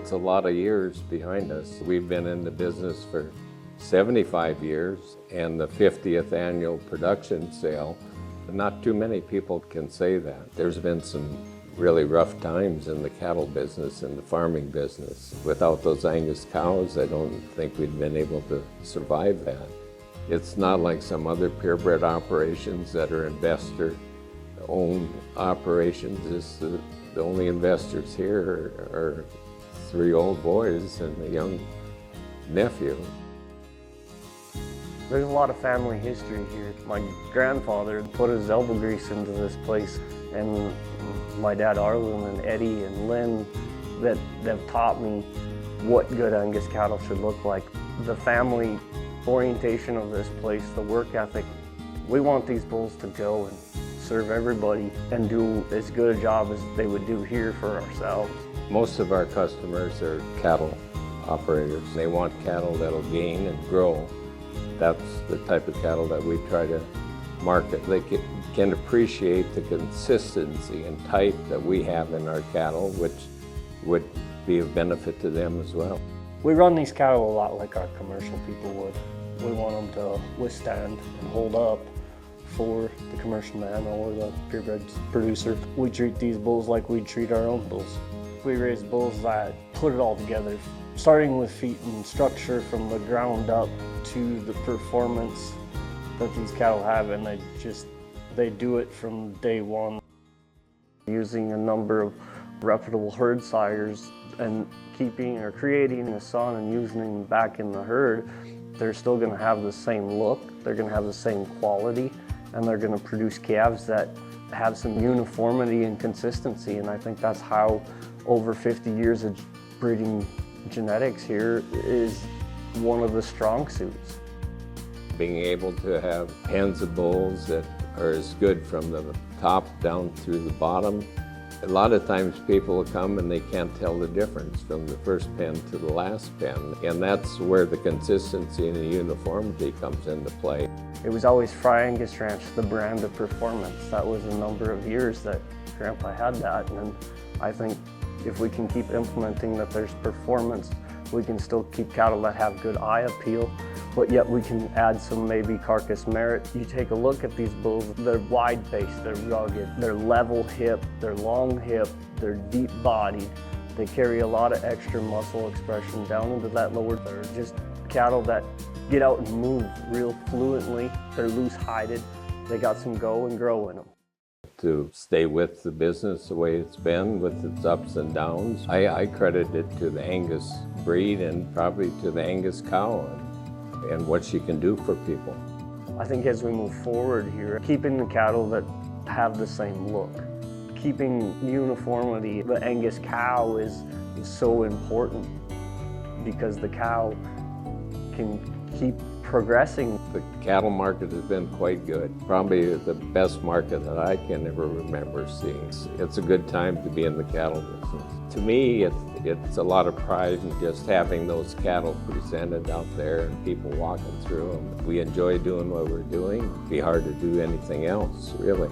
It's a lot of years behind us. We've been in the business for 75 years and the 50th annual production sale. Not too many people can say that. There's been some really rough times in the cattle business and the farming business. Without those Angus cows, I don't think we'd been able to survive that. It's not like some other purebred operations that are investor-owned operations. It's the only investors here are 3 old boys and a young nephew. There's a lot of family history here. My grandfather put his elbow grease into this place, and my dad Arlen and Eddie and Lynn that have taught me what good Angus cattle should look like. The family orientation of this place, the work ethic. We want these bulls to go and serve everybody and do as good a job as they would do here for ourselves. Most of our customers are cattle operators. They want cattle that'll gain and grow. That's the type of cattle that we try to market. They can appreciate the consistency and type that we have in our cattle, which would be of benefit to them as well. We run these cattle a lot like our commercial people would. We want them to withstand and hold up for the commercial man or the purebred producer. We treat these bulls like we treat our own bulls. We raise bulls that put it all together, starting with feet and structure from the ground up to the performance that these cattle have, and they do it from day one. Using a number of reputable herd sires and keeping or creating a son and using them back in the herd, they're still going to have the same look, they're going to have the same quality, and they're going to produce calves that have some uniformity and consistency. And I think that's how over 50 years of breeding genetics here is one of the strong suits. Being able to have pens of bulls that are as good from the top down through the bottom. A lot of times people will come and they can't tell the difference from the first pen to the last pen, and that's where the consistency and the uniformity comes into play. It was always Frey Angus Ranch, the brand of performance. That was a number of years that Grandpa had that, and I think if we can keep implementing that there's performance, we can still keep cattle that have good eye appeal, but yet we can add some maybe carcass merit. You take a look at these bulls, they're wide-faced, they're rugged, they're level hip, they're long hip, they're deep bodied. They carry a lot of extra muscle expression down into that lower. They're just cattle that get out and move real fluently. They're loose-hided. They got some go and grow in them. To stay with the business the way it's been with its ups and downs, I credit it to the Angus breed and probably to the Angus cow and what she can do for people. I think as we move forward here, keeping the cattle that have the same look, keeping uniformity. The Angus cow is so important because the cow can keep progressing. The cattle market has been quite good. Probably the best market that I can ever remember seeing. It's a good time to be in the cattle business. To me, it's a lot of pride in just having those cattle presented out there and people walking through them. We enjoy doing what we're doing. It'd be hard to do anything else, really.